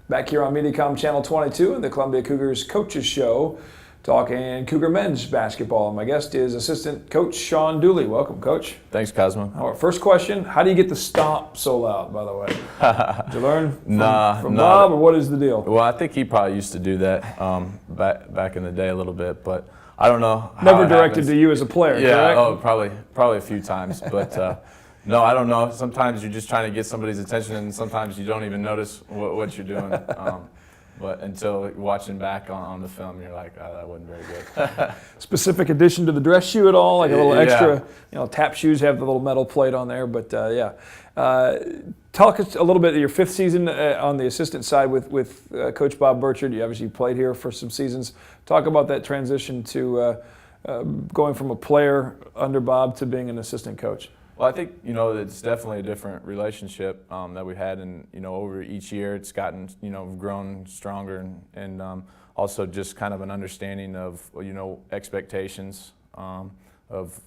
Back here on Mediacom Channel 22 and the Columbia Cougars Coaches Show, talking Cougar men's basketball. My guest is assistant coach Sean Dooley. Welcome, Coach. Thanks, Cosmo. Our first question, how do you get the stomp so loud, by the way? Did you learn from nah. Bob, or what is the deal? Well, I think he probably used to do that back in the day a little bit, but I don't know. Never directed to you as a player, yeah, correct? probably a few times, but no, I don't know. Sometimes you're just trying to get somebody's attention, and sometimes you don't even notice what you're doing. But until watching back on the film, you're like, oh, that wasn't very good. Specific addition to the dress shoe at all? Like a little extra, tap shoes have the little metal plate on there, but yeah. Talk us a little bit of your fifth season on the assistant side with Coach Bob Burchard. You obviously played here for some seasons. Talk about that transition to going from a player under Bob to being an assistant coach. Well, I think, it's definitely a different relationship that we've had, and, over each year it's gotten, grown stronger, and also just kind of an understanding of, expectations of,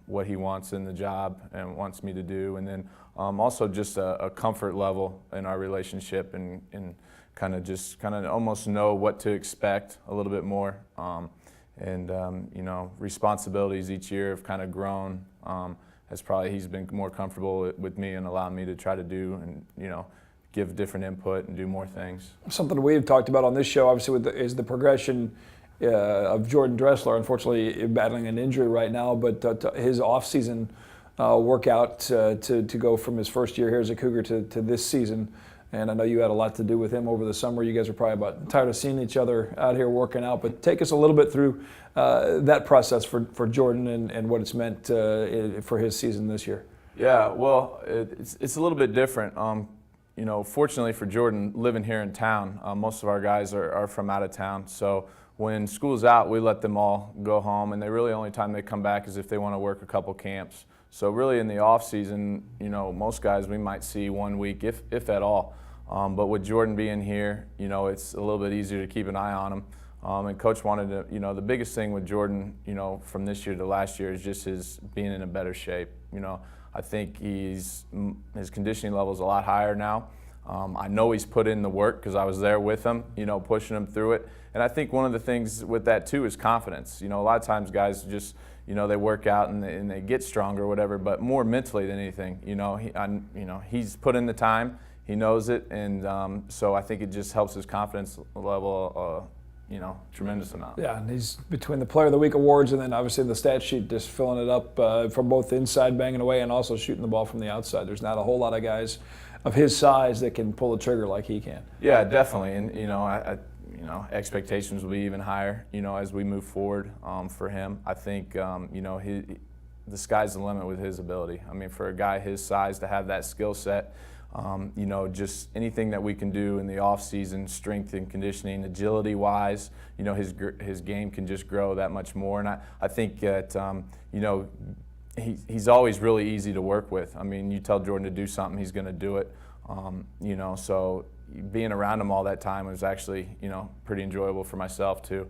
what he wants in the job and wants me to do, and then also just a comfort level in our relationship, and kind of almost know what to expect a little bit more, responsibilities each year have kind of grown. He's been more comfortable with me and allowed me to try to do and, give different input and do more things. Something we've talked about on this show, obviously, is the progression of Jordan Dressler, unfortunately battling an injury right now, but his off-season workout to go from his first year here as a Cougar to this season. And I know you had a lot to do with him over the summer. You guys are probably about tired of seeing each other out here working out, but take us a little bit through that process for Jordan and what it's meant for his season this year. Yeah, well, it's a little bit different. Fortunately for Jordan, living here in town, most of our guys are from out of town. So when school's out, we let them all go home, and the only time they come back is if they want to work a couple camps. So really in the off season, most guys we might see 1 week, if at all. But with Jordan being here, it's a little bit easier to keep an eye on him. And Coach wanted to, the biggest thing with Jordan, from this year to last year is just his being in a better shape. I think his conditioning level is a lot higher now. I know he's put in the work because I was there with him, pushing him through it. And I think one of the things with that too is confidence. A lot of times guys just, they work out and they get stronger or whatever, but more mentally than anything. He's put in the time, he knows it, and so I think it just helps his confidence level, tremendous amount. Yeah, and he's between the Player of the Week awards and then obviously the stat sheet, just filling it up from both inside banging away and also shooting the ball from the outside. There's not a whole lot of guys of his size that can pull the trigger like he can. Yeah, definitely, and expectations will be even higher, as we move forward for him. I think, the sky's the limit with his ability. I mean, for a guy his size to have that skill set, just anything that we can do in the off season, strength and conditioning, agility-wise, his game can just grow that much more. And I think that, he's always really easy to work with. I mean, you tell Jordan to do something, he's going to do it. So being around him all that time was actually, pretty enjoyable for myself too.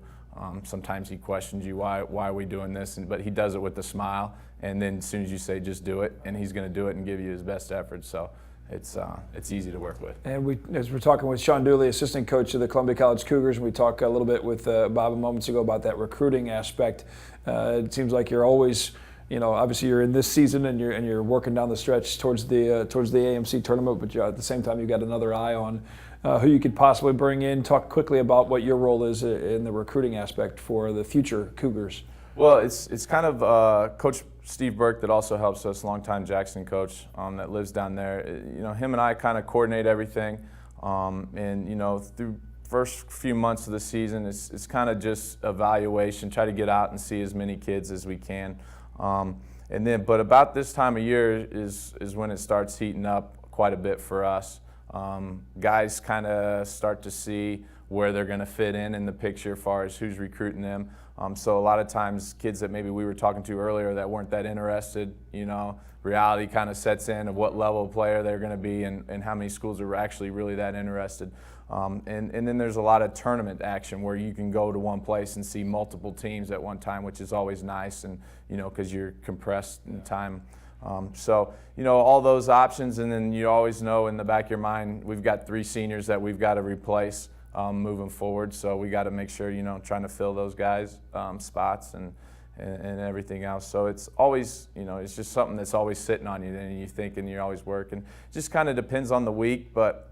Sometimes he questions you, why are we doing this? But he does it with a smile, and then as soon as you say just do it, and he's going to do it and give you his best effort. So it's easy to work with. And as we're talking with Sean Dooley, assistant coach of the Columbia College Cougars, and we talked a little bit with Bob moments ago about that recruiting aspect. It seems like you're always, obviously you're in this season and you're working down the stretch towards the AMC tournament, but at the same time you've got another eye on who you could possibly bring in. Talk quickly about what your role is in the recruiting aspect for the future Cougars. Well, it's kind of Coach Steve Burke that also helps us, longtime Jackson coach that lives down there. Him and I kind of coordinate everything, and through first few months of the season, it's kind of just evaluation. Try to get out and see as many kids as we can, but about this time of year is when it starts heating up quite a bit for us. Guys kind of start to see where they're going to fit in the picture as far as who's recruiting them. So a lot of times kids that maybe we were talking to earlier that weren't that interested, reality kind of sets in of what level of player they're going to be and how many schools are actually really that interested. And then there's a lot of tournament action where you can go to one place and see multiple teams at one time, which is always nice, and because you're compressed in time. So, all those options, and then you always know in the back of your mind, we've got 3 seniors that we've got to replace moving forward. So we got to make sure, trying to fill those guys' spots and everything else. So it's always, it's just something that's always sitting on you, and you think, and you're always working. It just kind of depends on the week, but,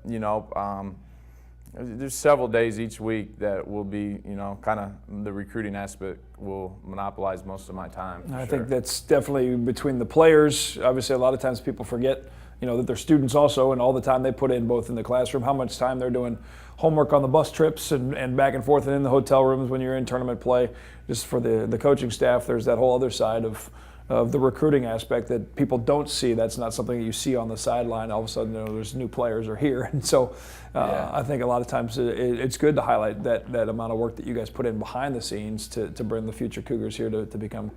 there's several days each week that will be, kind of the recruiting aspect will monopolize most of my time. I think that's definitely between the players. Obviously, a lot of times people forget, that they're students also, and all the time they put in both in the classroom, how much time they're doing homework on the bus trips and back and forth and in the hotel rooms when you're in tournament play. Just for the coaching staff, there's that whole other side of the recruiting aspect that people don't see. That's not something that you see on the sideline. All of a sudden, there's new players are here, and so I think a lot of times it's good to highlight that amount of work that you guys put in behind the scenes to bring the future Cougars here to become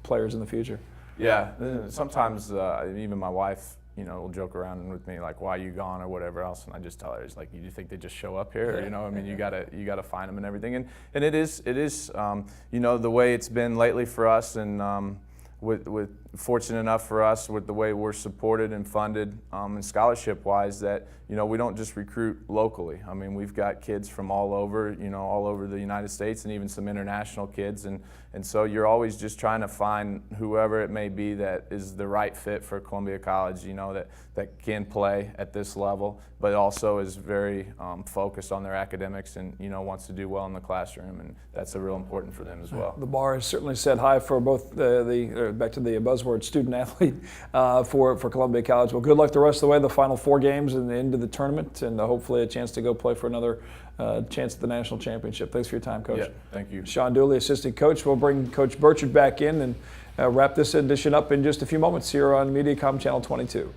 players in the future. Yeah, sometimes even my wife, will joke around with me like, "Why are you gone?" or whatever else, and I just tell her, "It's like, you think they just show up here?" Or, you gotta find them and everything, and it is, the way it's been lately for us, and with fortunate enough for us with the way we're supported and funded and scholarship-wise that, we don't just recruit locally. I mean, we've got kids from all over the United States and even some international kids. And so you're always just trying to find whoever it may be that is the right fit for Columbia College, that can play at this level, but also is very focused on their academics and, wants to do well in the classroom. And that's real important for them as well. The bar is certainly set high for both back to the buzzword, student athlete for Columbia College. Well, good luck the rest of the way, the final 4 games and the end of the tournament, and hopefully a chance to go play for another chance at the national championship. Thanks for your time, Coach. Yeah, thank you. Sean Dooley, assistant coach. We'll bring Coach Burchard back in and wrap this edition up in just a few moments here on MediaCom Channel 22.